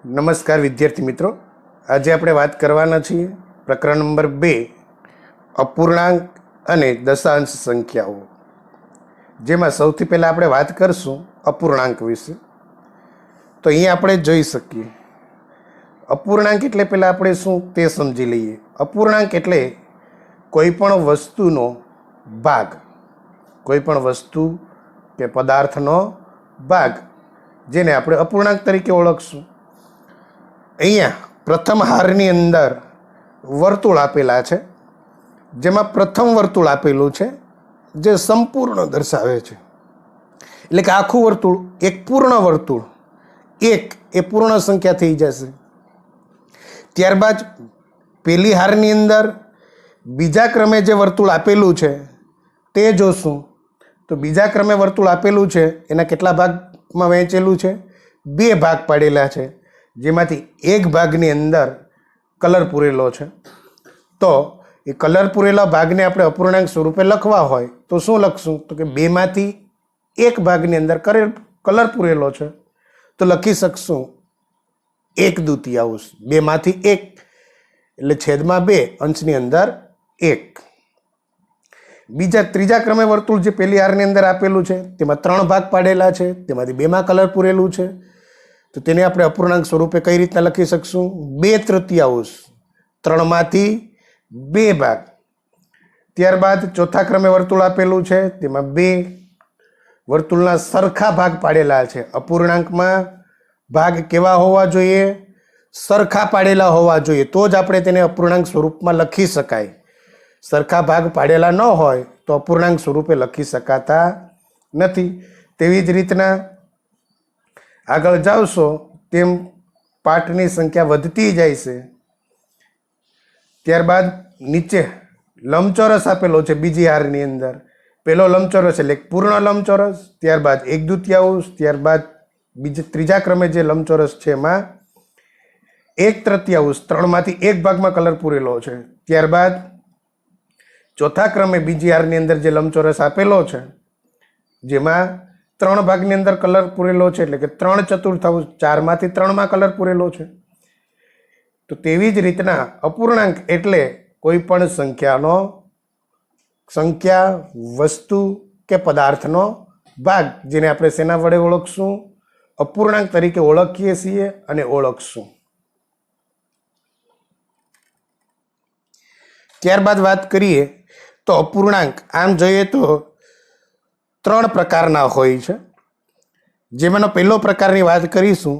નમસ્કાર વિદ્યાર્થી મિત્રો, આજે આપણે વાત કરવાના છીએ પ્રકરણ નંબર 2 અપૂર્ણાંક અને દશાંશ સંખ્યાઓ, જેમાં સૌથી પહેલાં આપણે વાત કરશું અપૂર્ણાંક વિશે. તો અહીંયા આપણે જોઈ શકીએ અપૂર્ણાંક એટલે પહેલાં આપણે શું તે સમજી લઈએ. અપૂર્ણાંક એટલે કોઈ પણ વસ્તુનો ભાગ, કોઈ પણ વસ્તુ કે પદાર્થનો ભાગ, જેને આપણે અપૂર્ણાંક તરીકે ઓળખશું. અહીંયા પ્રથમ હારની અંદર વર્તુળ આપેલા છે, જેમાં પ્રથમ વર્તુળ આપેલું છે જે સંપૂર્ણ દર્શાવે છે, એટલે કે આખું વર્તુળ એક પૂર્ણ વર્તુળ, એક એ પૂર્ણ સંખ્યા થઈ જશે. ત્યારબાદ પહેલી હારની અંદર બીજા ક્રમે જે વર્તુળ આપેલું છે તે જોશું. તો બીજા ક્રમે વર્તુળ આપેલું છે એના કેટલા ભાગમાં વહેંચેલું છે? 2 ભાગ પાડેલા છે, જેમાંથી એક ભાગની અંદર કલર પૂરેલો છે. તો એ કલર પૂરેલા ભાગને આપણે અપૂર્ણાંક સ્વરૂપે લખવા હોય તો શું લખશું? તો કે 2 માંથી એક ભાગની અંદર કલર પૂરેલો છે તો લખી શકશું 1/2. 2 માંથી 1 એટલે છેદમાં 2, અંશની અંદર 1. ત્રીજા ક્રમે વર્તુળ જે પહેલી હારની અંદર આપેલું છે તેમાં 3 ભાગ પાડેલા છે, તેમાંથી 2માં કલર પૂરેલું છે. તો તેને આપણે અપૂર્ણાંક સ્વરૂપે કઈ રીતના લખી શકશું? 2/3. 3 માંથી 2 ભાગ. ત્યારબાદ ચોથા ક્રમે વર્તુળ આપેલું છે, તેમાં 2 વર્તુળના સરખા ભાગ પાડેલા છે. અપૂર્ણાંકમાં ભાગ કેવા હોવા જોઈએ? સરખા પાડેલા હોવા જોઈએ, તો જ આપણે તેને અપૂર્ણાંક સ્વરૂપમાં લખી શકાય. સરખા ભાગ પાડેલા ન હોય તો અપૂર્ણાંક સ્વરૂપે લખી શકાતા નથી. તેવી જ રીતના આગળ જાવશો તેમ પાઠની સંખ્યા વધતી જાય છે. ત્યારબાદ નીચે લંબચોરસ આપેલો છે બીજી હારની અંદર. પહેલો લંબચોરસ એટલે પૂર્ણ લંબચોરસ, ત્યારબાદ 1/2, ત્યારબાદ ત્રીજા ક્રમે જે લંબચોરસ છે એમાં 1/3. 3 માંથી 1 ભાગમાં કલર પૂરેલો છે. ત્યારબાદ ચોથા ક્રમે બીજી હારની અંદર જે લંબચોરસ આપેલો છે જેમાં 3 ભાગની અંદર કલર પૂરેલો છે, એટલે કે 3/4, 4 માંથી 3માં કલર પૂરેલો છે. તો તેવી જ રીતના અપૂર્ણાંક એટલે કોઈ પણ સંખ્યા, વસ્તુ કે પદાર્થનો ભાગ, જેને આપણે શેના વડે ઓળખશું? અપૂર્ણાંક તરીકે ઓળખીએ છીએ અને ઓળખશું. ત્યારબાદ વાત કરીએ તો અપૂર્ણાંક આમ જોઈએ તો 3 પ્રકારના હોય છે, જેમાંનો પહેલો પ્રકારની વાત કરીશું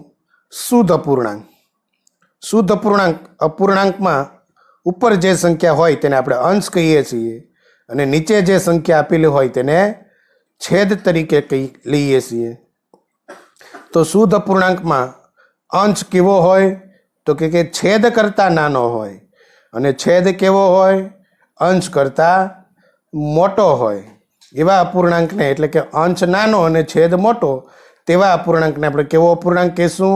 શુદ્ધ અપૂર્ણાંક. શુદ્ધ અપૂર્ણાંકમાં ઉપર જે સંખ્યા હોય તેને આપણે અંશ કહીએ છીએ અને નીચે જે સંખ્યા આપેલી હોય તેને છેદ તરીકે લઈએ છીએ. તો શુદ્ધ અપૂર્ણાંકમાં અંશ કેવો હોય? તો કે છેદ કરતાં નાનો હોય, અને છેદ કેવો હોય? અંશ કરતાં મોટો હોય. એવા અપૂર્ણાંકને, એટલે કે અંશ નાનો અને છેદ મોટો, તેવા અપૂર્ણાંકને આપણે કેવો અપૂર્ણાંક કહેશું?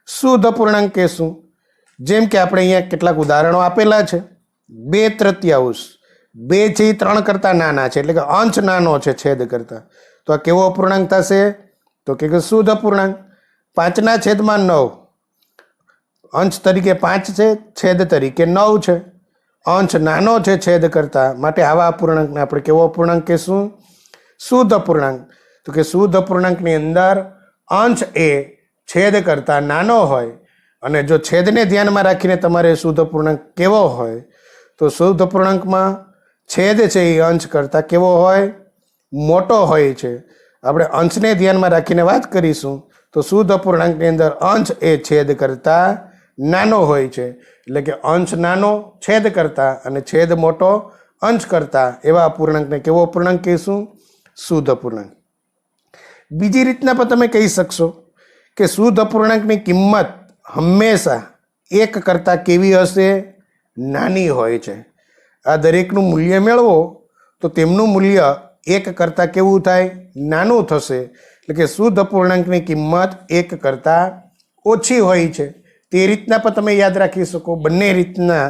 શુદ્ધ અપૂર્ણાંક કહેશું. જેમ કે આપણે અહીંયા કેટલાક ઉદાહરણો આપેલા છે. 2/3, 2 છે એ 3 કરતાં નાના છે, એટલે કે અંશ નાનો છે છેદ કરતાં. તો આ કેવો અપૂર્ણાંક થશે? તો કે શુદ્ધ અપૂર્ણાંક. 5/9, અંશ તરીકે 5 છે, છેદ તરીકે 9 છે. અંશ નાનો છે છેદ કરતાં, માટે આવા અપૂર્ણાંકને આપણે કેવો અપૂર્ણાંક કહેશું? શુદ્ધ અપૂર્ણાંક. તો કે શુદ્ધ અપૂર્ણાંકની અંદર અંશ એ છેદ કરતાં નાનો હોય, અને જો છેદને ધ્યાનમાં રાખીને તમારે શુદ્ધ અપૂર્ણાંક કેવો હોય, તો શુદ્ધ અપૂર્ણાંકમાં છેદ છે એ અંશ કરતાં કેવો હોય? મોટો હોય છે. આપણે અંશને ધ્યાનમાં રાખીને વાત કરીશું તો શુદ્ધ અપૂર્ણાંકની અંદર અંશ એ છેદ કરતાં નાનો હોય છે, એટલે કે અંશ નાનો છેદ કરતાં અને છેદ મોટો અંશ કરતાં, એવા અપૂર્ણાંકને કેવો અપૂર્ણાંક કહીશું? શુદ્ધ અપૂર્ણાંક. બીજી રીતના પણ તમે કહી શકશો કે શુદ્ધ અપૂર્ણાંકની કિંમત હંમેશા 1 કરતાં કેવી હશે? નાની હોય છે. આ દરેકનું મૂલ્ય મેળવો તો તેમનું મૂલ્ય 1 કરતાં કેવું થાય? નાનું થશે. એટલે કે શુદ્ધ અપૂર્ણાંકની કિંમત 1 કરતાં ઓછી હોય છે. તે રીતના પણ તમે યાદ રાખી શકો. બંને રીતના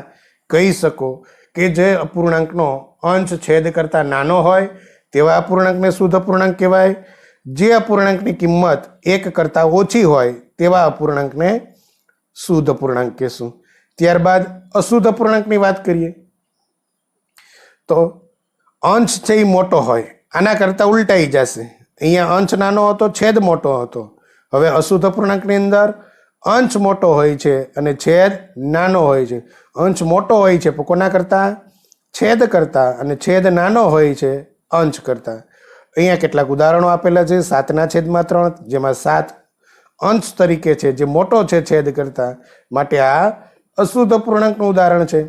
કહી શકો કે જે અપૂર્ણાંકનો અંશ છેદ કરતાં નાનો હોય તેવા અપૂર્ણાંકને શુદ્ધ અપૂર્ણાંક કહેવાય. જે અપૂર્ણાંકની કિંમત 1 કરતાં ઓછી હોય તેવા અપૂર્ણાંકને શુદ્ધ અપૂર્ણાંક કહેશું. ત્યારબાદ અશુદ્ધ અપૂર્ણાંકની વાત કરીએ તો અંશ છે એ મોટો હોય, આના કરતાં ઉલટાઈ જશે. અહીંયા અંશ નાનો હતો, છેદ મોટો હતો. હવે અશુદ્ધ અપૂર્ણાંકની અંદર અંશ મોટો હોય છે અને છેદ નાનો હોય છે. અંશ મોટો હોય છે કોના કરતાં? છેદ કરતાં, અને છેદ નાનો હોય છે અંશ કરતાં. અહીંયા કેટલાક ઉદાહરણો આપેલા છે. 7/3, જેમાં 7 અંશ તરીકે છે, જે મોટો છે છેદ કરતાં, માટે આ અશુદ્ધ અપૂર્ણાંકનું ઉદાહરણ છે.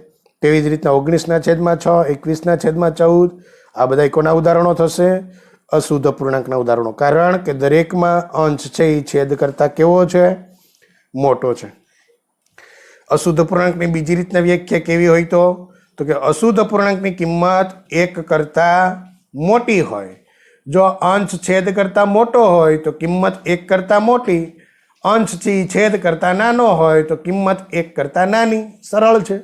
તેવી જ રીતના 19/6, 21/14, આ બધા કોના ઉદાહરણો થશે? અશુદ્ધ અપૂર્ણાંકના ઉદાહરણો. કારણ કે દરેકમાં અંશ છે એ છેદ કરતાં કેવો છે? મોટો છે. અશુદ્ધ અપૂર્ણાંકની બીજી રીતના વ્યાખ્યા કેવી હોય તો કે અશુદ્ધ અપૂર્ણાંકની કિંમત 1 કરતાં મોટી હોય. જો અંશ છેદ કરતાં મોટો હોય તો કિંમત 1 કરતાં મોટી, અંશ છે છેદ કરતાં નાનો હોય તો કિંમત 1 કરતાં નાની. સરળ છે.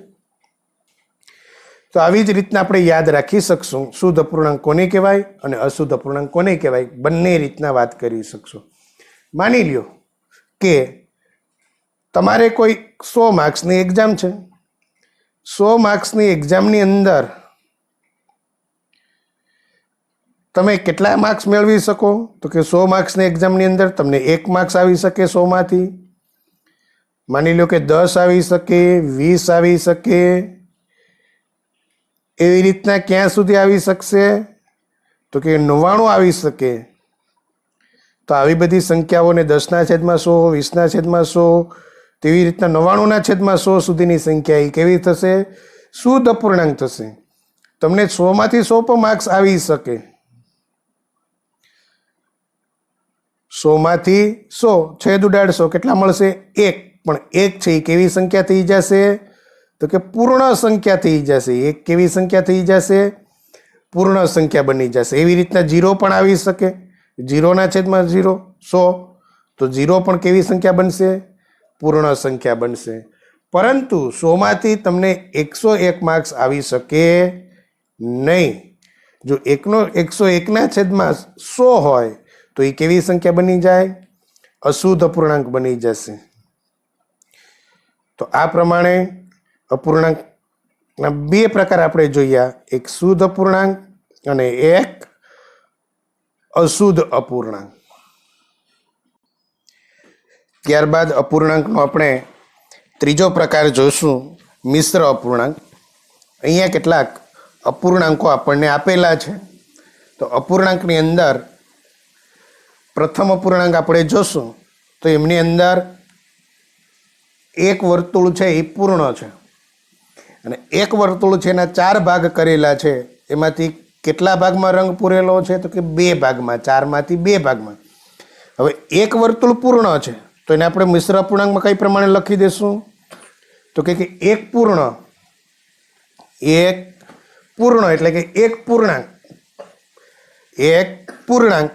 તો આવી જ રીતના આપણે યાદ રાખી શકશું શુદ્ધ અપૂર્ણાંક કોને કહેવાય અને અશુદ્ધ અપૂર્ણાંક કોને કહેવાય. બંને રીતના વાત કરી શકશું. માની લ્યો કે તમારે કોઈ 100 માર્ક્સની એક્ઝામ છે. 100 માર્ક્સની એક્ઝામની અંદર તમે કેટલા માર્ક્સ મેળવી શકો? તો કે 100 માર્ક્સની એક્ઝામની અંદર તમને 1 માર્ક્સ આવી શકે 100માંથી. માની લો કે 10 આવી શકે, 20 આવી શકે. એવી રીતના ક્યાં સુધી આવી શકશે? તો કે 99 આવી શકે. તો આવી બધી સંખ્યાઓને 10/100, 20/100, તેવી રીતના 99/100 સુધીની સંખ્યા એ કેવી થશે? શુદ્ધ અપૂર્ણાંક થશે. તમને 100માંથી 100 પણ માર્ક્સ આવી શકે. 100માંથી 100 છેદ ઉડાડશો, કેટલા મળશે? 1. પણ 1 છે એ કેવી સંખ્યા થઈ જશે? તો કે પૂર્ણ સંખ્યા થઈ જશે. 1 કેવી સંખ્યા થઈ જશે? પૂર્ણ સંખ્યા બની જશે. એવી રીતના 0 પણ આવી શકે. 0/0 100, તો 0 પણ કેવી સંખ્યા બનશે? પૂર્ણ સંખ્યા બનશે. પરંતુ 100માંથી તમને 101 માર્ક્સ આવી શકે નહીં. જો 101/100 હોય તો એ કેવી સંખ્યા બની જાય? અશુદ્ધ અપૂર્ણાંક બની જશે. તો આ પ્રમાણે અપૂર્ણાંકના 2 પ્રકાર આપણે જોયા. એક શુદ્ધ અપૂર્ણાંક અને એક અશુદ્ધ અપૂર્ણાંક. ત્યારબાદ અપૂર્ણાંકનો આપણે ત્રીજો પ્રકાર જોઈશું, મિશ્ર અપૂર્ણાંક. અહીંયા કેટલાક અપૂર્ણાંકો આપણને આપેલા છે. તો અપૂર્ણાંકની અંદર પ્રથમ અપૂર્ણાંક આપણે જોશું તો એમની અંદર એક વર્તુળ છે એ પૂર્ણ છે અને એક વર્તુળ છે એના 4 ભાગ કરેલા છે. એમાંથી કેટલા ભાગમાં રંગ પૂરેલો છે? તો કે 2 ભાગમાં. 4માંથી 2 ભાગમાં. હવે એક વર્તુળ પૂર્ણ છે તો એને આપણે મિશ્ર અપૂર્ણાંકમાં કઈ પ્રમાણે લખી દેશું? તો કે એક પૂર્ણ એટલે કે એક પૂર્ણાંક. એક પૂર્ણાંક.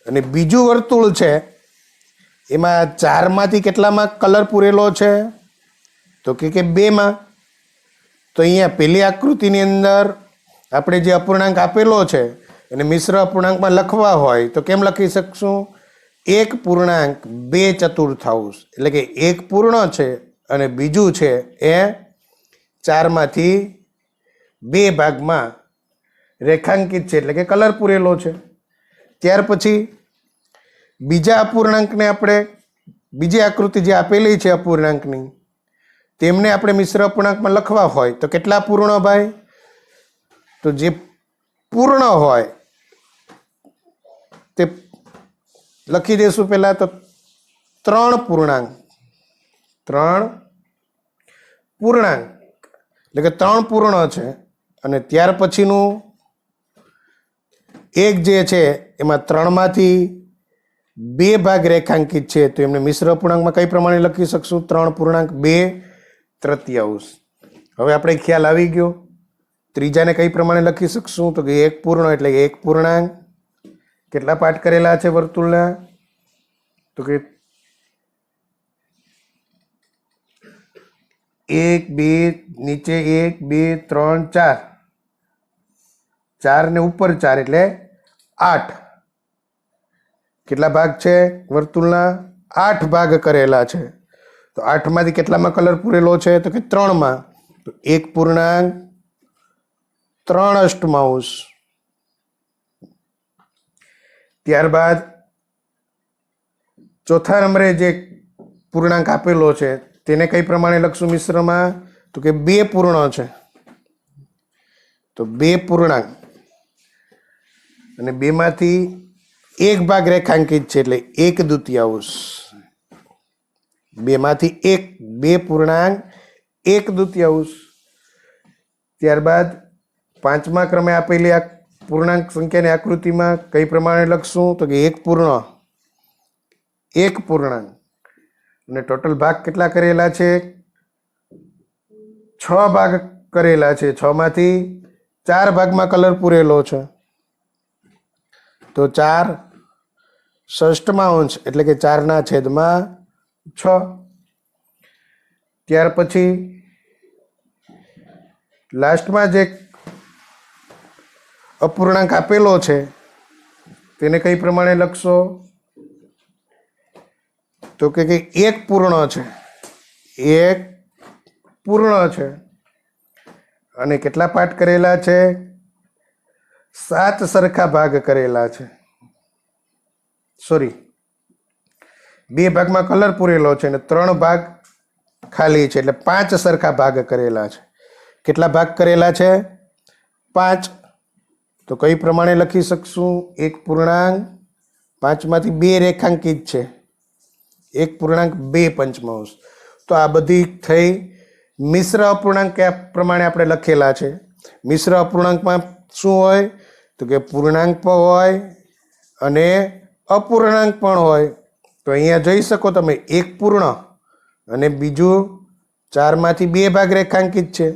અને બીજું વર્તુળ છે એમાં 4માંથી કેટલામાં કલર પૂરેલો છે? તો કે 2માં. તો અહીંયા પેલી આકૃતિની અંદર આપણે જે અપૂર્ણાંક આપેલો છે એને મિશ્ર અપૂર્ણાંકમાં લખવા હોય તો કેમ લખી શકશું? 1 પૂર્ણાંક 2/4. એટલે કે એક પૂર્ણ છે અને બીજું છે એ 4માંથી 2 ભાગમાં રેખાંકિત છે, એટલે કે કલર પૂરેલો છે. ત્યાર પછી બીજા અપૂર્ણાંકને આપણે બીજી આકૃતિ જે આપેલી છે અપૂર્ણાંકની તેમને આપણે મિશ્ર અપૂર્ણાંકમાં લખવા હોય તો કેટલા પૂર્ણ ભાઈ? તો જે પૂર્ણ હોય તે લખી દઈશું પહેલા તો 3 પૂર્ણાંક. 3 પૂર્ણાંક એટલે કે 3 પૂર્ણ છે. અને ત્યાર પછીનું એક જે છે એમાં 3માંથી 2 ભાગ રેખાંકિત છે તો એમને મિશ્ર અપૂર્ણાંકમાં કઈ પ્રમાણે લખી શકશું? 3 પૂર્ણાંક 2/3. હવે આપણે ખ્યાલ આવી ગયો. ત્રીજાને કઈ પ્રમાણે લખી શકશું? તો કે એક પૂર્ણ એટલે કે એક પૂર્ણાંક. કેટલા પાર્ટ કરેલા છે વર્તુળના? તો કે 1 2 નીચે 1 2 3 4. 4 ને ઉપર 4 એટલે 8. કેટલા ભાગ છે વર્તુળના? 8 ભાગ કરેલા છે. તો 8 માંથી કેટલામાં કલર પૂરેલો છે? તો કે 3 માં. તો 1.3 ત્યારબાદ ચોથા નંબરે જે પૂર્ણાંક આપેલો છે તેને કઈ પ્રમાણે લખશું મિશ્રમાં? તો કે 2 પૂર્ણ છે. તો 2 પૂર્ણાંક અને 2 માંથી 1 ભાગ રેખાંકિત છે એટલે 1/2. 2 માંથી 2 પૂર્ણાંક 1/2. ત્યારબાદ 5મા ક્રમે આપેલી આ પૂર્ણાંક સંખ્યાની આકૃતિમાં કઈ પ્રમાણે લખશું? તો કે 1 પૂર્ણ 1 પૂર્ણાંક અને ટોટલ ભાગ કેટલા કરેલા છે? 6 ભાગ કરેલા છે. 6 માંથી 4 ભાગમાં કલર પૂરેલો છે. તો 4/6 એટલે કે 4/6. ત્યાર પછી લાસ્ટમાં જે અપૂર્ણાંક આપેલો છે તેને કઈ પ્રમાણે લખશો? તો કે 1 પૂર્ણ છે. 1 પૂર્ણ છે અને કેટલા પાઠ કરેલા છે? 7 સરખા ભાગ કરેલા છે. 2 ભાગમાં કલર પૂરેલો છે અને 3 ભાગ ખાલી છે એટલે 5 સરખા ભાગ કરેલા છે. કેટલા ભાગ કરેલા છે? 5. તો કઈ પ્રમાણે લખી શકશું? 1 પૂર્ણાંક 5 માંથી 2 રેખાંકિત છે. 1.2. તો આ બધી થઈ મિશ્ર અપૂર્ણાંક પ્રમાણે આપણે લખેલા છે. મિશ્ર અપૂર્ણાંકમાં શું હોય? તો કે પૂર્ણાંક પણ હોય અને અપૂર્ણાંક પણ હોય. તો અહીંયા જોઈ શકો તમે 1 પૂર્ણ અને બીજું 4 માંથી 2 ભાગ રેખાંકિત છે.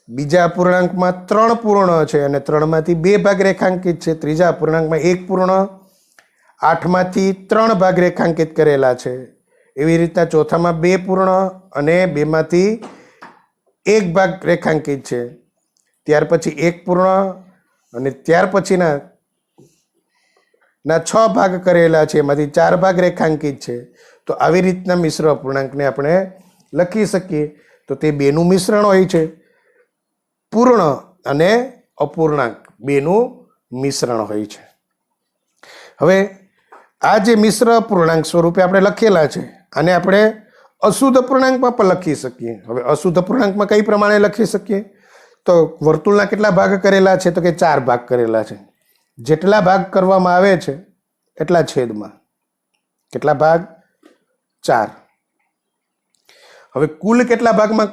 બીજા અપૂર્ણાંકમાં 3 પૂર્ણ છે અને 3 માંથી 2 ભાગ રેખાંકિત છે. ત્રીજા અપૂર્ણાંકમાં 1 પૂર્ણ 8 માંથી 3 ભાગ રેખાંકિત કરેલા છે. એવી રીતના ચોથામાં 2 પૂર્ણ અને 2 માંથી 1 ભાગ રેખાંકિત છે. ત્યાર પછી 1 પૂર્ણ અને ત્યાર પછીના 6 ભાગ કરેલા છે. એમાંથી 4 ભાગ રેખાંકિત છે. તો આવી રીતના મિશ્ર અપૂર્ણાંકને આપણે લખી શકીએ. તો તે બેનું મિશ્રણ હોય છે. પૂર્ણ અને અપૂર્ણાંક બેનું મિશ્રણ હોય છે. હવે આ જે મિશ્ર અપૂર્ણાંક સ્વરૂપે આપણે લખેલા છે આને આપણે અશુદ્ધ અપૂર્ણાંકમાં પણ લખી શકીએ. હવે અશુદ્ધ અપૂર્ણાંકમાં કઈ પ્રમાણે લખી શકીએ? તો વર્તુળના કેટલા ભાગ કરેલા છે? તો કે 4 ભાગ કરેલા છે. જેટલા ભાગ કરવામાં આવે છે એટલા છેદમાં. કેટલા ભાગ? 4. હવે કુલ કેટલા ભાગમાં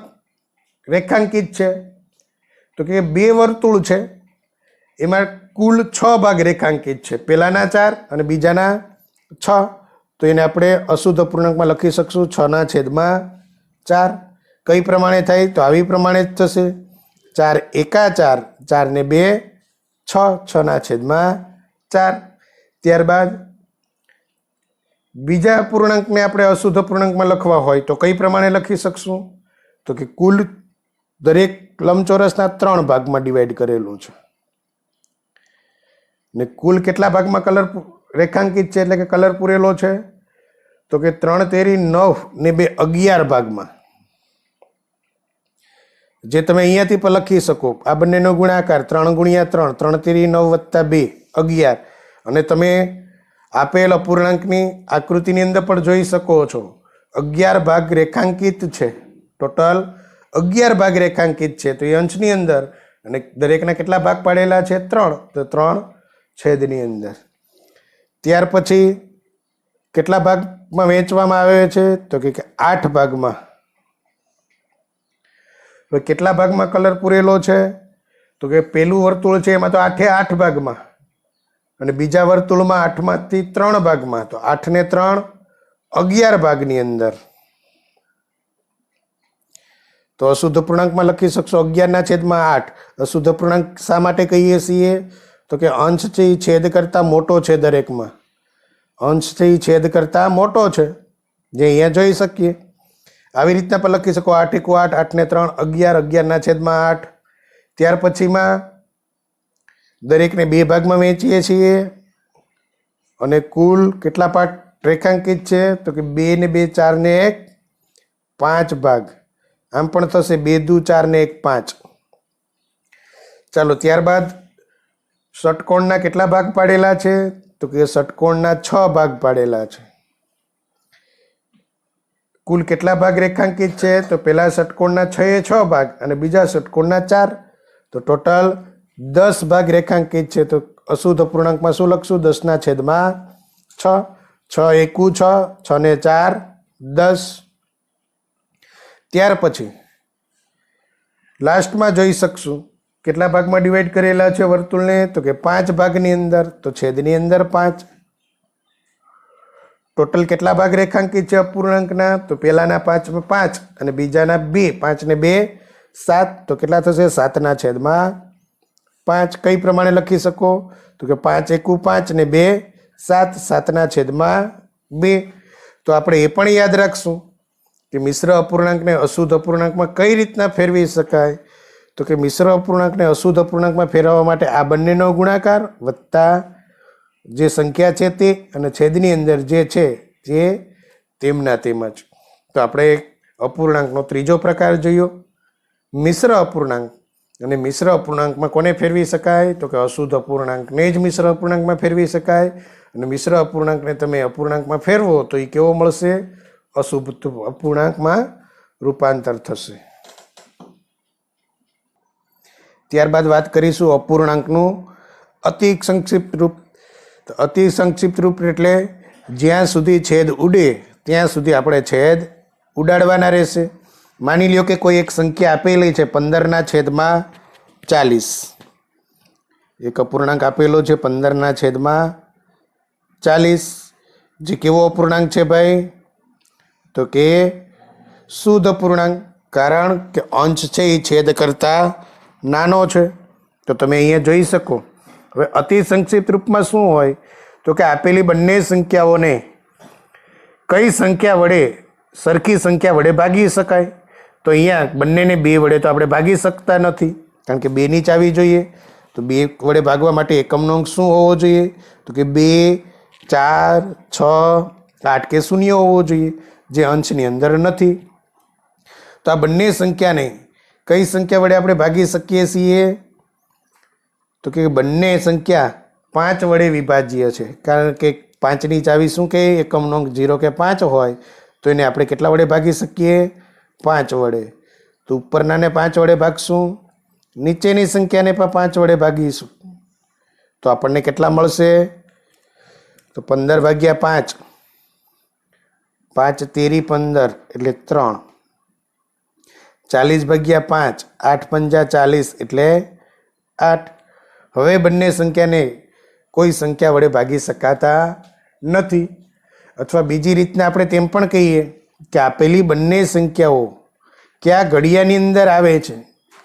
રેખાંકિત છે? તો કે 2 વર્તુળ છે એમાં કુલ 6 ભાગ રેખાંકિત છે. પહેલાના 4 અને બીજાના 6. તો એને આપણે અશુદ્ધ અપૂર્ણાંકમાં લખી શકશું 6/4. કઈ પ્રમાણે થાય? તો આવી પ્રમાણે જ થશે. 4 એકા 4, 4 ને 2 6, 6/4. ત્યારબાદ બીજા અપૂર્ણાંકને આપણે અશુદ્ધ અપૂર્ણાંકમાં લખવા હોય તો કઈ પ્રમાણે લખી શકશું? તો કે કુલ દરેક લંબચોરસના 3 ભાગમાં ડિવાઈડ કરેલું છે ને કુલ કેટલા ભાગમાં કલર રેખાંકિત છે એટલે કે કલર પૂરેલો છે? તો કે 3 તેરી 9 ને 2 11 ભાગમાં. જે તમે અહીંયાથી પણ લખી શકો. આ બંનેનો ગુણાકાર 3 × 3, 3 તેરી 9 + 2 11. અને તમે આપેલ અપૂર્ણાંકની આકૃતિની અંદર પણ જોઈ શકો છો 11 ભાગ રેખાંકિત છે. ટોટલ 11 ભાગ રેખાંકિત છે. તો એ અંશની અંદર અને દરેકના કેટલા ભાગ પાડેલા છે? 3. તો 3 છેદની અંદર. ત્યાર પછી કેટલા ભાગમાં વહેંચવામાં આવે છે? તો કે 8 ભાગમાં. હવે કેટલા ભાગમાં કલર પૂરેલો છે? તો કે પહેલું વર્તુળ છે એમાં તો 8 ભાગમાં અને બીજા વર્તુળમાં 8 માંથી 3 ભાગમાં. તો 8 ને 3 11 ભાગની અંદર. તો અશુદ્ધ અપૂર્ણાંકમાં લખી શકશો 11/8. અશુદ્ધ અપૂર્ણાંક શા માટે કહીએ છીએ? તો કે અંશ છે એ છેદ કરતાં મોટો છે. દરેકમાં અંશ છે એ છેદ કરતાં મોટો છે, જે અહીંયા જોઈ શકીએ. આવી રીતના પણ લખી શકો 8 × 8, 8 ને 3 11, 11/8. ત્યાર પછીમાં દરેકને 2 ભાગમાં વહેંચીએ છીએ અને કુલ કેટલા પાર્ટ રેખાંકિત છે? તો કે 2 ને 2 4 ને 1 5 ભાગ, આમ પણ થશે 2 દુ 4 ને 1 5. ચાલો ત્યારબાદ ષટકોણના કેટલા ભાગ પાડેલા છે? તો કે ષટકોણના 6 ભાગ પાડેલા છે. કુલ કેટલા ભાગ રેખાંકિત છે? તો પહેલા ષટકોણના 6 ભાગ અને બીજા ષટકોણના 4, તો ટોટલ 10 ભાગ રેખાંકિત છે. તો અશુદ્ધ અપૂર્ણાંકમાં શું લખશું? 10/6. 6 એકુ 6, 6 ને 4 10. ત્યાર પછી લાસ્ટમાં જોઈ શકશું કેટલા ભાગમાં ડિવાઈડ કરેલા છે વર્તુળને? તો કે 5 ભાગની અંદર. તો છેદની અંદર 5. ટોટલ કેટલા ભાગ રેખાંકિત છે અપૂર્ણાંકના? તો પહેલાના 5 5 અને બીજાના 2. 5 ને 2 7. તો કેટલા થશે? 7/5. કઈ પ્રમાણે લખી શકો? તો કે 5 એકુ 5 ને 2 7. 7/2. તો આપણે એ પણ યાદ રાખશું કે મિશ્ર અપૂર્ણાંકને અશુદ્ધ અપૂર્ણાંકમાં કઈ રીતના ફેરવી શકાય. તો કે મિશ્ર અપૂર્ણાંકને અશુદ્ધ અપૂર્ણાંકમાં ફેરવવા માટે આ બંનેનો ગુણાકાર વત્તા જે સંખ્યા છે તે અને છેદની અંદર જે છે તે તેમના તેમજ. તો આપણે અપૂર્ણાંકનો ત્રીજો પ્રકાર જોયો, મિશ્ર અપૂર્ણાંક. અને મિશ્ર અપૂર્ણાંકમાં કોને ફેરવી શકાય? તો કે અશુદ્ધ અપૂર્ણાંકને જ મિશ્ર અપૂર્ણાંકમાં ફેરવી શકાય. અને મિશ્ર અપૂર્ણાંકને તમે અપૂર્ણાંકમાં ફેરવો તો એ કેવો મળશે? અશુદ્ધ અપૂર્ણાંકમાં રૂપાંતર થશે. ત્યારબાદ વાત કરીશું અપૂર્ણાંકનું અતિ સંક્ષિપ્ત રૂપ. તો અતિ સંક્ષિપ્ત રૂપ એટલે જ્યાં સુધી છેદ ઉડે ત્યાં સુધી આપણે છેદ ઉડાડવાના રહેશે. માની લ્યો કે કોઈ એક સંખ્યા આપેલી છે 15/40. એક અપૂર્ણાંક આપેલો છે 15/40. જે કેવો અપૂર્ણાંક છે ભાઈ? તો કે શુદ્ધ અપૂર્ણાંક, કારણ કે અંશ છે એ છેદ કરતાં નાનો છે. તો તમે અહીંયા જોઈ શકો. હવે અતિ સંક્ષિપ્ત રૂપમાં શું હોય? તો કે આપેલી બંને સંખ્યાઓને કઈ સંખ્યા વડે, સરખી સંખ્યા વડે ભાગી શકાય? તો અહીંયા બંનેને 2 વડે તો આપણે ભાગી શકતા નથી, કારણ કે 2 ની ચાવી જોઈએ. તો 2 વડે ભાગવા માટે એકમનો અંક શું હોવો જોઈએ? તો કે 2 4 6 8 કે 0 હોવો જોઈએ, જે અંશની અંદર નથી. તો આ બંને સંખ્યાને કઈ સંખ્યા વડે આપણે ભાગી શકીએ છીએ? તો કે બંને સંખ્યા 5 વડે વિભાજ્ય છે, કારણ કે 5ની ચાવી શું કહે? એકમનો અંક 0 કે 5 હોય તો એને આપણે કેટલા વડે ભાગી શકીએ? 5 વડે. તો ઉપરનાને 5 વડે ભાગશું, નીચેની સંખ્યાને પણ 5 વડે ભાગીશું. તો આપણને કેટલા મળશે? તો 15/5. 5 તેરી 15 એટલે 3. 40/5. 8 પંજા 40 એટલે 8. હવે બંને સંખ્યાને કોઈ સંખ્યા વડે ભાગી શકાતા નથી. અથવા બીજી રીતના આપણે તેમ પણ કહીએ કે આપેલી બંને સંખ્યાઓ કયા ઘડિયાની અંદર આવે છે,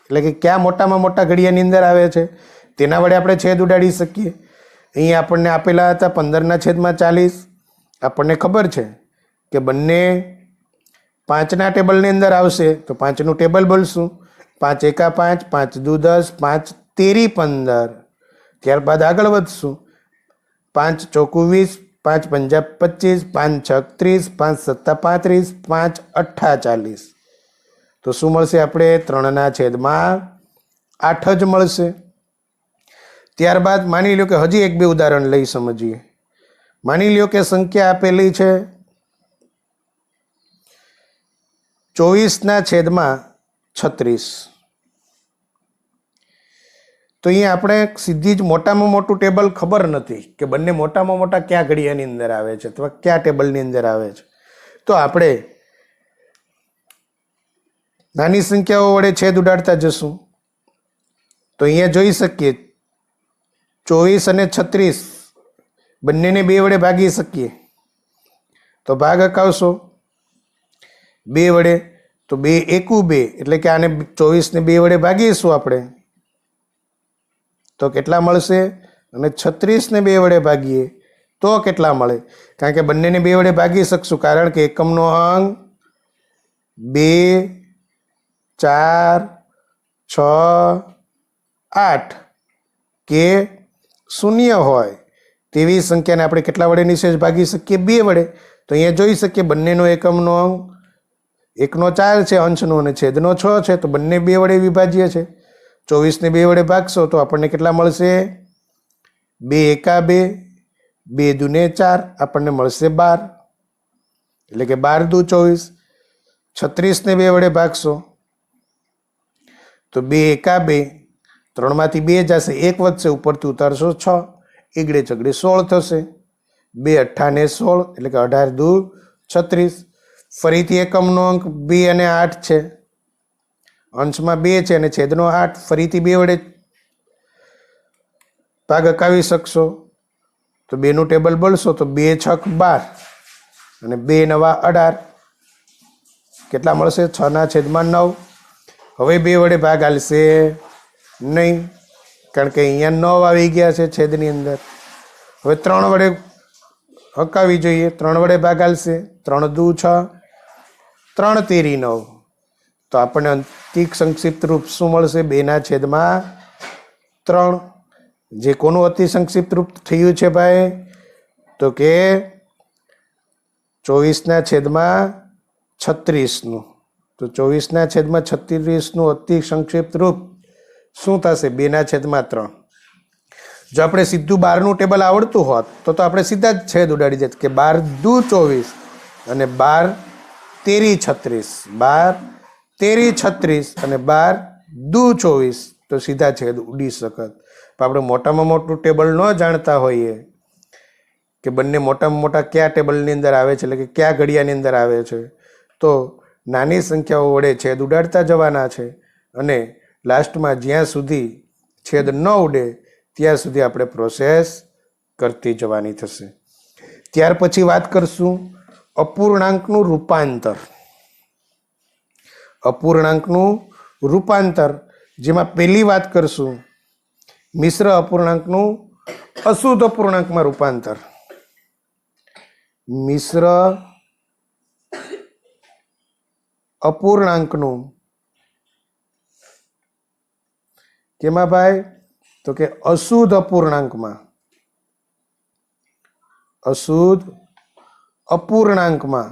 એટલે કે કયા મોટામાં મોટા ઘડિયાની અંદર આવે છે, તેના વડે આપણે છેદ ઉડાડી શકીએ. અહીંયા આપણને આપેલા હતા 15/40. આપણને ખબર છે કે બંને 5ના ટેબલની અંદર આવશે, તો 5નું ટેબલ બોલશું. 5 એકા 5, 5 દુ 10, 5 તેરી 15. ત્યારબાદ આગળ વધશું. 5 ચોકુ 20, 5 પંજા 25, 5 છક 30, 5 સત્તા 35, 5 અઠ્ઠા 40. તો શું મળશે? આપણે 3/8 જ મળશે. ત્યારબાદ માની લો કે હજી 1-2 ઉદાહરણ લઈ સમજીએ. માની લ્યો કે સંખ્યા આપેલી છે 24/36. તો અહીંયા આપણે સીધી જ મોટામાં મોટું ટેબલ ખબર નથી કે બંને મોટામાં મોટા કયા ઘડિયાની અંદર આવે છે અથવા કયા ટેબલની અંદર આવે છે. તો આપણે નાની સંખ્યાઓ વડે છેદ ઉડાડતા જશું. તો અહીંયા જોઈ શકીએ 24 અને 36 બંનેને 2 વડે ભાગી શકીએ. તો ભાગ અકાવશો 2 વડે, તો 2 એકુ 2 એટલે કે આને 24 ને 2 વડે ભાગીશું આપણે તો કેટલા મળશે? અને 36 ને 2 વડે ભાગીએ તો કેટલા મળે? કારણ કે બંનેને 2 વડે ભાગી શકશું, કારણ કે એકમનો અંક 2 4 6 8 કે 0 હોય તેવી સંખ્યાને આપણે કેટલા વડે નિશેષ ભાગી શકીએ? 2 વડે. તો અહીંયા જોઈ શકીએ બંનેનો એકમનો અંક 1નો 4 છે અંશનો અને છેદનો 6 છે, તો બંને 2 વડે વિભાજ્ય છે. 24 ને 2 વડે ભાગશો તો આપણને કેટલા મળશે? 2 એકા 2, 2 દૂને 4, આપણને મળશે 12. એટલે કે 12 દુ 24. 36 ને 2 વડે ભાગશો તો 2 એકા 2, 3માંથી 2 જશે, 1 વધશે, ઉપરથી ઉતારશો 6, એકડે ચગડે 16 થશે. 2 અઠ્ઠા ને 16, એટલે કે 18 દુ 36. ફરીથી એકમનો અંક 2 અને 8 છે, અંશમાં 2 છે અને છેદનો 8. ફરીથી 2 વડે ભાગ હકાવી શકશો તો 2નું ટેબલ બોલશો તો 2 છક 12 અને 2 નવા 18. કેટલા મળશે? 6/9. હવે 2 વડે ભાગ હાલશે નહીં, કારણ કે અહીંયા 9 આવી ગયા છે છેદની અંદર. હવે 3 વડે હકાવી જોઈએ. 3 વડે ભાગ હાલશે. 3 દુ 6, 3 તેરી 9. તો આપણને અંતિક સંક્ષિપ્ત રૂપ શું મળશે? 2/3. જે કોનું અતિ સંક્ષિપ્ત રૂપ થયું છે ભાઈ? તો કે 24/36નું. તો 24/36નું અતિ સંક્ષિપ્ત રૂપ શું થશે? 2/3. જો આપણે સીધું 12નું ટેબલ આવડતું હોત તો આપણે સીધા જ છેદ ઉડાડી દેત કે 12 દુ 24 અને 12 તેરી 36, 12 તેરી 36 અને 12 દુ 24, તો સીધા છેદ ઉડી શકત. પણ આપણે મોટામાં મોટું ટેબલ ન જાણતા હોઈએ કે બંને મોટામાં મોટા કયા ટેબલની અંદર આવે છે, એટલે કે કયા ઘડિયાની અંદર આવે છે, તો નાની સંખ્યાઓ વડે છેદ ઉડાડતા જવાના છે અને લાસ્ટમાં જ્યાં સુધી છેદ ન ઉડે ત્યાં સુધી આપણે પ્રોસેસ કરતી જવાની થશે. ત્યાર પછી વાત કરશું અપૂર્ણાંકનું રૂપાંતર. અપૂર્ણાંકનું રૂપાંતર, જેમાં પહેલી વાત કરશું મિશ્ર અપૂર્ણાંકનું અશુદ્ધ અપૂર્ણાંકમાં રૂપાંતર. મિશ્ર અપૂર્ણાંકનું કેમાં ભાઈ? તો કે અશુદ્ધ અપૂર્ણાંકમાં. અશુદ્ધ અપૂર્ણાંકમાં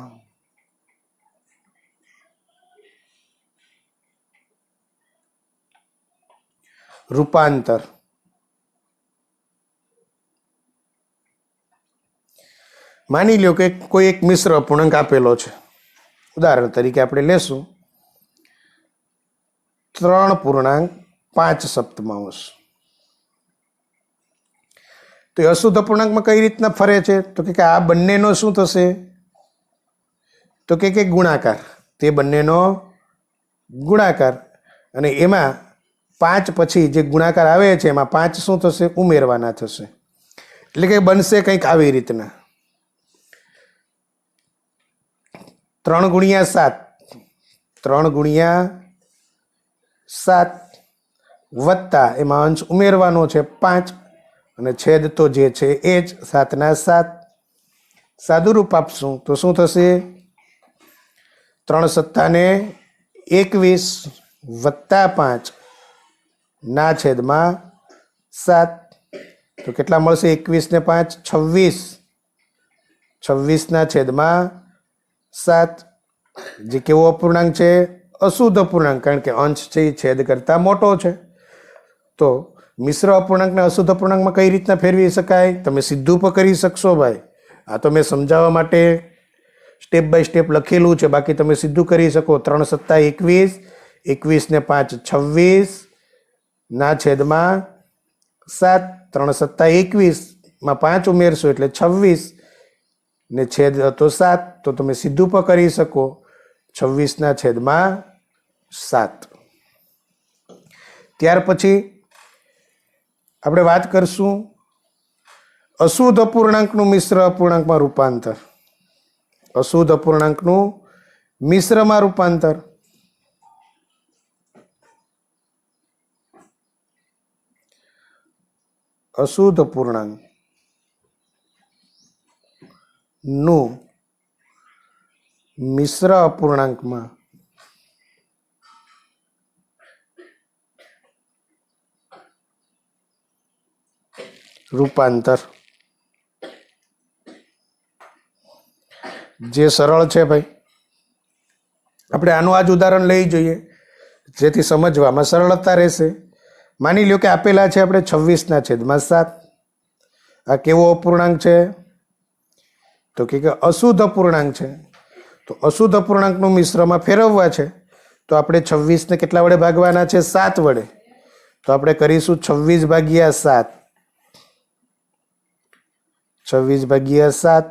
રૂપાંતર. માની લો કે કોઈ એક મિશ્ર અપૂર્ણાંક આપેલો છે. ઉદાહરણ તરીકે આપણે લેશું 3.5. તો એ અશુદ્ધ અપૂર્ણાંકમાં કઈ રીતના ફરે છે? તો કે આ બંનેનો શું થશે? તો કે ગુણાકાર. તે બંનેનો ગુણાકાર, અને એમાં 5 પછી જે ગુણાકાર આવે છે એમાં 5 શું થશે? ઉમેરવાના થશે. એટલે કે બનશે કંઈક આવી રીતના 3 ગુણ્યા 7 વત્તા એમાં અંશ ઉમેરવાનો છે 5 અને છેદ તો જે છે એ જ 7/7. સાદુરૂપ આપશું તો શું થશે? 3 સત્તા ને 21 વત્તા 5 ના છેદમાં 7. તો કેટલા મળશે? 21 ને 5 26, 26 ના છેદમાં 7. જે કેવો અપૂર્ણાંક છે? અશુદ્ધ અપૂર્ણાંક, કારણ કે અંશ છે એ છેદ કરતાં મોટો છે. તો મિશ્ર અપૂર્ણાંકને અશુદ્ધ અપૂર્ણાંકમાં કઈ રીતના ફેરવી શકાય? તમે સીધું પણ કરી શકશો ભાઈ. આ તો મેં સમજાવવા માટે સ્ટેપ બાય સ્ટેપ લખેલું છે, બાકી તમે સીધું કરી શકો. 3 સત્તા 21, 21 ને 5 26 ના છેદમાં 7. 3 સત્તા 21 માં 5 ઉમેરશો એટલે 26 ને છેદ હતો 7, તો તમે સીધું પણ કરી શકો 26 ના છેદમાં 7. ત્યાર પછી આપણે વાત કરશું અશુદ્ધ અપૂર્ણાંકનું મિશ્ર અપૂર્ણાંકમાં રૂપાંતર. અશુદ્ધ અપૂર્ણાંકનું મિશ્રમાં રૂપાંતર. અશુદ્ધ અપૂર્ણાંક નું મિશ્ર અપૂર્ણાંકમાં રૂપાંતર. જે સરળ છે ભાઈ. આપણે આનું આ જ ઉદાહરણ લઈ જોઈએ જેથી સમજવામાં સરળતા રહેશે. માની લ્યો કે આપેલા છે આપણે 26/7. આ કેવો અપૂર્ણાંક છે? તો કે અશુદ્ધ અપૂર્ણાંક છે. તો અશુદ્ધ અપૂર્ણાંકનું મિશ્રમાં ફેરવવા છે તો આપણે 26ને કેટલા વડે ભાગવાના છે? 7 વડે. તો આપણે કરીશું 26/7. 26/7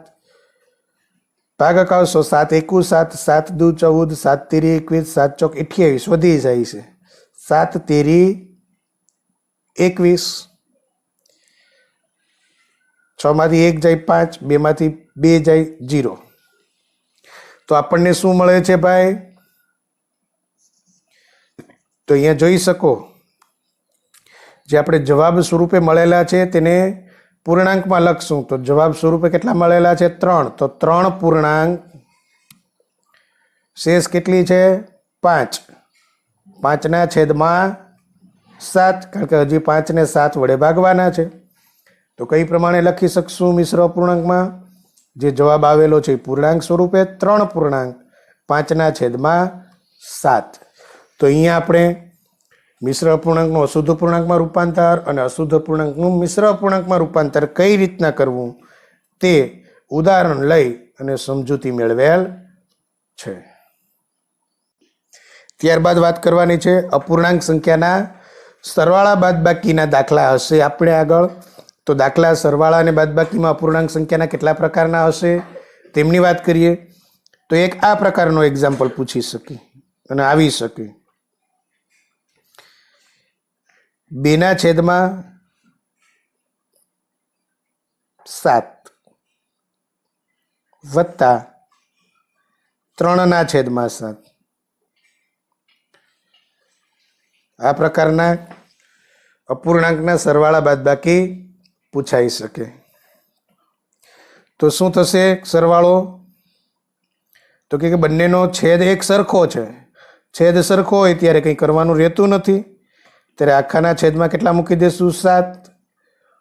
ભાગક આવશો 7 એકુ 7, 7 દુ 14, 7 તેરી 21, 7 ચોક 28 વધી જાય છે. 7 તેરી 21, 6 માંથી 1 જાય 5, 2 માંથી 2 જાય 0. તો આપણને શું મળે છે ભાઈ? તો અહીંયા જોઈ શકો જે આપણે જવાબ સ્વરૂપે મળેલા છે તેને પૂર્ણાંકમાં લખશું તો જવાબ સ્વરૂપે કેટલા મળેલા છે? 3. તો 3 પૂર્ણાંક શેષ કેટલી છે? 5. 5/7 કારણ કે હજી 5 ને 7 વડે ભાગવાના છે. તો કઈ પ્રમાણે લખી શકશું મિશ્ર અપૂર્ણાંકમાં? જે જવાબ આવેલો છે પૂર્ણાંક સ્વરૂપે 3 પૂર્ણાંક 5/7. તો અહીંયા આપણે મિશ્ર અપૂર્ણાંકનું અશુદ્ધ અપૂર્ણાંકમાં રૂપાંતર અને અશુદ્ધ અપૂર્ણાંકનું મિશ્ર અપૂર્ણાંકમાં રૂપાંતર કઈ રીતના કરવું તે ઉદાહરણ લઈ અને સમજૂતી મેળવેલ છે. ત્યારબાદ વાત કરવાની છે અપૂર્ણાંક સંખ્યાના સરવાળા બાદબાકીના દાખલા હશે આપણે આગળ. તો દાખલા સરવાળા અને બાદબાકીમાં અપૂર્ણાંક સંખ્યાના કેટલા પ્રકારના હશે તેમની વાત કરીએ. તો એક આ પ્રકારનો એક્ઝામ્પલ પૂછી શકે અને આવી શકે. 2/7 વત્તા 3/7 આ પ્રકારના અપૂર્ણાંકના સરવાળા બાદબાકી પૂછાઈ શકે. તો શું થશે સરવાળો? તો કે બંનેનો છેદ એક સરખો છે. છેદ સરખો હોય ત્યારે કંઈ કરવાનું રહેતું નથી. ત્યારે આખાના છેદમાં કેટલા મૂકી દઈશું? 7.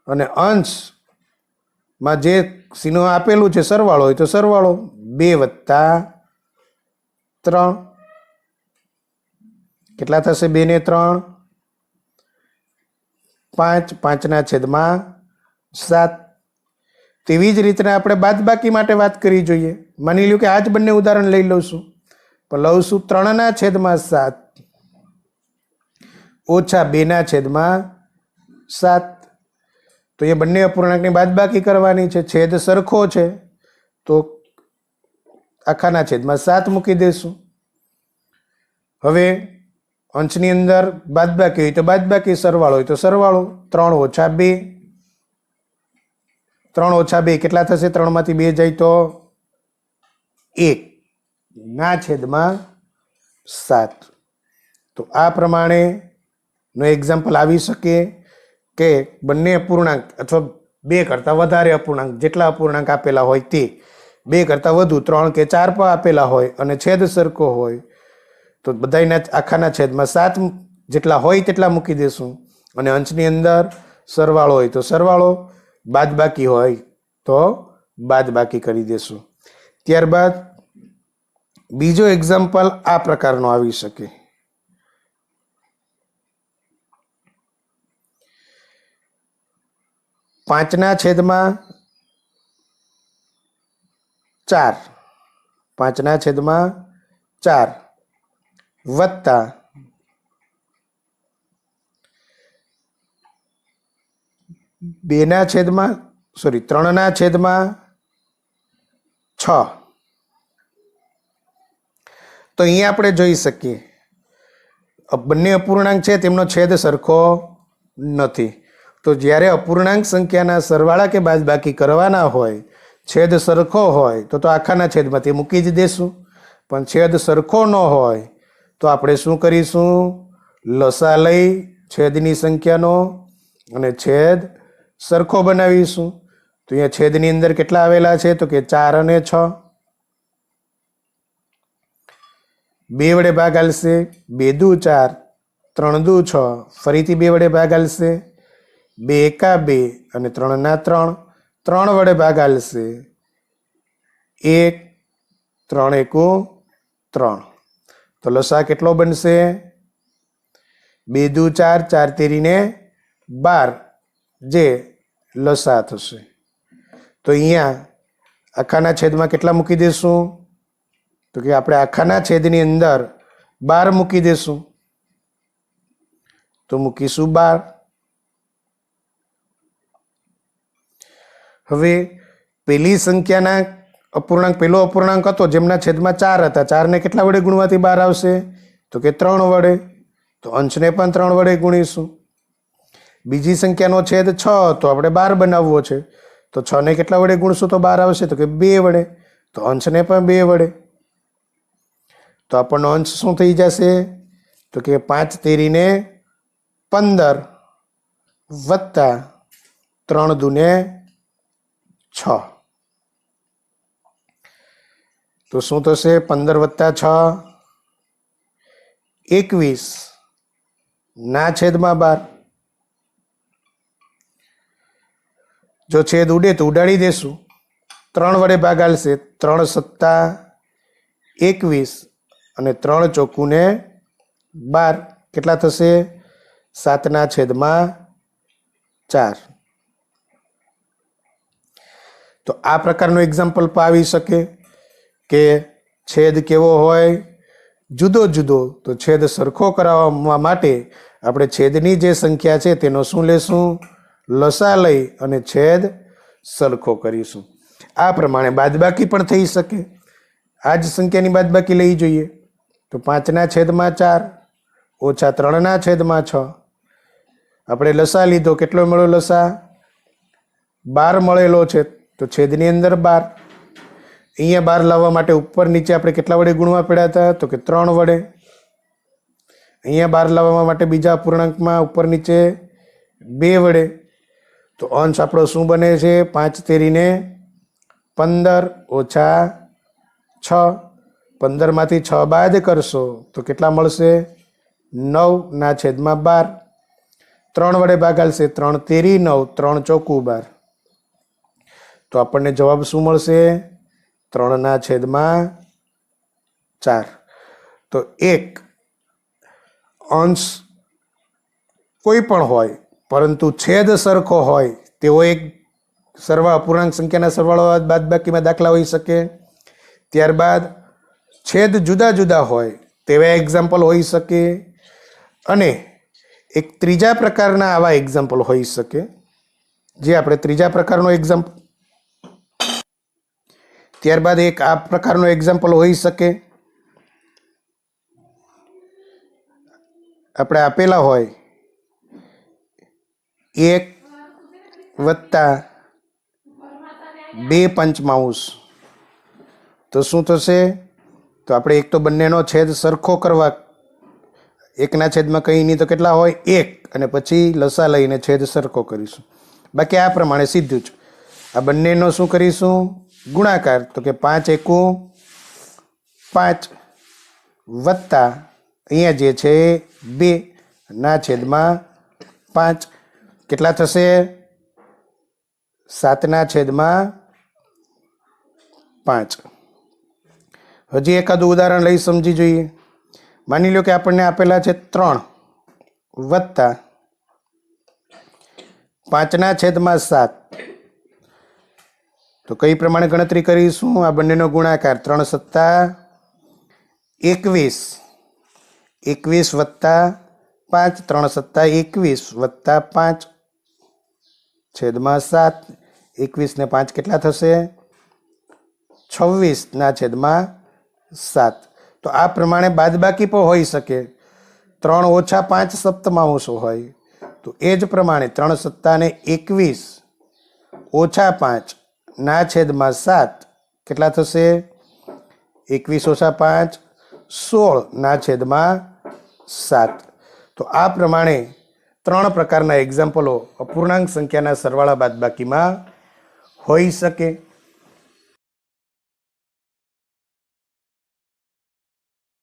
અને અંશમાં જે ચિહ્ન આપેલું છે સરવાળો હોય તો સરવાળો 2 + 3 કેટલા થશે? 2 ને 3 5. 5/7. તેવી જ રીતના આપણે બાદબાકી માટે વાત કરી જોઈએ. માની લ્યો કે આ જ બંને ઉદાહરણ લઈ લઉં પણ લઉં છું 3/7 ઓછા 2/7. તો એ બંને અપૂર્ણાંકની બાદબાકી કરવાની છે. છેદ સરખો છે તો આખાના છેદમાં 7 મૂકી દઈશું. હવે અંશની અંદર બાદબાકી હોય તો બાદબાકી, સરવાળો હોય તો સરવાળો. 3 ઓછા 2 3 ઓછા 2 કેટલા થશે? 3 માંથી 2 જાય તો 1/7. તો આ પ્રમાણે નો એક્ઝામ્પલ આવી શકે કે બંને અપૂર્ણાંક અથવા 2 કરતાં વધારે અપૂર્ણાંક જેટલા અપૂર્ણાંક આપેલા હોય તે 2 કરતાં વધુ 3 કે 4 પણ આપેલા હોય અને છેદ સરખો હોય તો બધાના આખાના છેદમાં 7 જેટલા હોય તેટલા મૂકી દેશું. અને અંશની અંદર સરવાળો હોય તો સરવાળો, બાદબાકી હોય તો બાદબાકી કરી દેશું. ત્યારબાદ બીજો એક્ઝામ્પલ આ પ્રકારનો આવી શકે. 5/4 5/4 વત્તા 3/6. તો અહીંયા આપણે જોઈ શકીએ બંને અપૂર્ણાંક છે તેમનો છેદ સરખો નથી. તો જ્યારે અપૂર્ણાંક સંખ્યાના સરવાળા કે બાદબાકી કરવાના હોય, છેદ સરખો હોય તો આખાના છેદમાં તે મૂકી જ દેશું. પણ છેદ સરખો ન હોય તો આપણે શું કરીશું? લસા લઈ છેદની સંખ્યાનો અને છેદ સરખો બનાવીશું. તો અહીંયા છેદની અંદર કેટલા આવેલા છે? તો કે 4 અને 6. 2 વડે ભાગ આલશે, 2 દુ 4, 3 દુ 6, ફરીથી 2 વડે ભાગ આલશે, 2 એકા 2 અને 3 ના 3, 3 વડે ભાગ આલશે, 1, 3 એકુ 3. તો લસા કેટલો બનશે? 2 દુ 4, 4 તેરી ને 12, જે લસા થશે. તો અહીંયા આખાના છેદમાં કેટલા મૂકી દેશું? તો કે આપણે આખાના છેદની અંદર 12 મૂકી દેશું. તો મૂકીશું 12. હવે પેલી સંખ્યાના અપૂર્ણાંક, પેલો અપૂર્ણાંક હતો જેમના છેદમાં 4 હતા, 4ને કેટલા વડે ગુણવાથી 12 આવશે? તો કે 3 વડે. તો અંશને પણ 3 વડે ગુણીશું. બીજી સંખ્યાનો છેદ 6 હતો, આપણે 12 બનાવવો છે, તો 6ને કેટલા વડે ગુણશું તો 12 આવશે? તો કે 2 વડે. તો અંશને પણ 2 વડે. તો આપણનો અંશ શું થઈ જશે? તો કે 5 તેરી ને 15 વત્તા 3 દુને 6. તો શું થશે? 15 વત્તા 6 21 ના છેદમાં 12. જો છેદ ઉડે તો ઉડાડી દેશું. 3 વડે ભાગ આલશે. 3 સત્તા 21 અને 3 ચોકું ને 12. કેટલા થશે? 7 ના છેદમાં 4. તો આ પ્રકારનું એક્ઝામ્પલ પણ આવી શકે કે છેદ કેવો હોય? જુદો જુદો. તો છેદ સરખો કરાવવા માટે આપણે છેદની જે સંખ્યા છે તેનો શું લેશું? લસા લઈ અને છેદ સરખો કરીશું. આ પ્રમાણે બાદબાકી પણ થઈ શકે. આ જ સંખ્યાની બાદબાકી લઈ જોઈએ તો 5 ના છેદમાં 4 ઓછા 3 ના છેદમાં 6. આપણે લસા લીધો, કેટલો મળ્યો લસા? 12 મળેલો છે. તો છેદની અંદર 12. અહીંયા 12 લાવવા માટે ઉપર નીચે આપણે કેટલા વડે ગુણવા પડ્યા હતા? તો કે 3 વડે. અહીંયા 12 લાવવા માટે બીજા અપૂર્ણાંકમાં ઉપર નીચે 2 વડે. તો અંશ આપણો શું બને છે? 5 તેરી ને 15 ઓછા 6. 15 માંથી 6 બાદ કરશો તો કેટલા મળશે? 9 ના છેદમાં 12. 3 વડે ભાગ આલશે. 3 તેરી 9, 3 ચોકું 12. તો આપણને જવાબ શું મળશે? 3 ના છેદમાં 4. તો એક અંશ કોઈ પણ હોય પરંતુ છેદ સરખો હોય તેવો એક અપૂર્ણાંક સંખ્યાના સરવાળો બાદબાકીમાં દાખલા હોઈ શકે. ત્યારબાદ છેદ જુદા જુદા હોય તેવા એક્ઝામ્પલ હોઈ શકે. અને એક ત્રીજા પ્રકારના આવા એક્ઝામ્પલ હોઈ શકે, જે આપણે ત્રીજા પ્રકારનો એક્ઝામ્પલ. ત્યારબાદ એક આ પ્રકારનો એક્ઝામ્પલ હોઈ શકે. આપણે આપેલા હોય 1 વત્તા 2 પંચમાંશ. તો શું થશે? તો આપણે એક તો બંનેનો છેદ સરખો કરવા, એકના છેદમાં કંઈ નહીં તો કેટલા હોય? 1, અને પછી લસા લઈને છેદ સરખો કરીશું. બાકી આ પ્રમાણે સીધું જ આ બંનેનો શું કરીશું? ગુણાકાર. તો કે 5 એકું 5 વત્તા અહીંયા જે છે 2 ના છેદમાં 5. કેટલા થશે? 7 ના છેદમાં 5. હજી એકાદું ઉદાહરણ લઈ સમજી જોઈએ. માની લો કે આપણને આપેલા છે 3 વત્તા 5 ના છેદમાં 7. તો કઈ પ્રમાણે ગણતરી કરીશું? આ બંનેનો ગુણાકાર. 3 સત્તા 21, 21 વત્તા 5, 3 સત્તા 21 વત્તા 5 છેદમાં 7. 21 ને 5 કેટલા થશે? 26 ના છેદમાં 7. તો આ પ્રમાણે બાદબાકી પણ હોઈ શકે. 3 ઓછા 5 સપ્તમાંશ હોય. તો એ જ પ્રમાણે 3 સત્તા ને 21 ઓછા 5 ના છેદમાં 7 કેટલા થશે? 21 ઓછા 5 16 ના છેદમાં 7. તો આ પ્રમાણે 3 પ્રકારના એક્ઝામ્પલો અપૂર્ણાંક સંખ્યાના સરવાળા બાદબાકીમાં હોઈ શકે.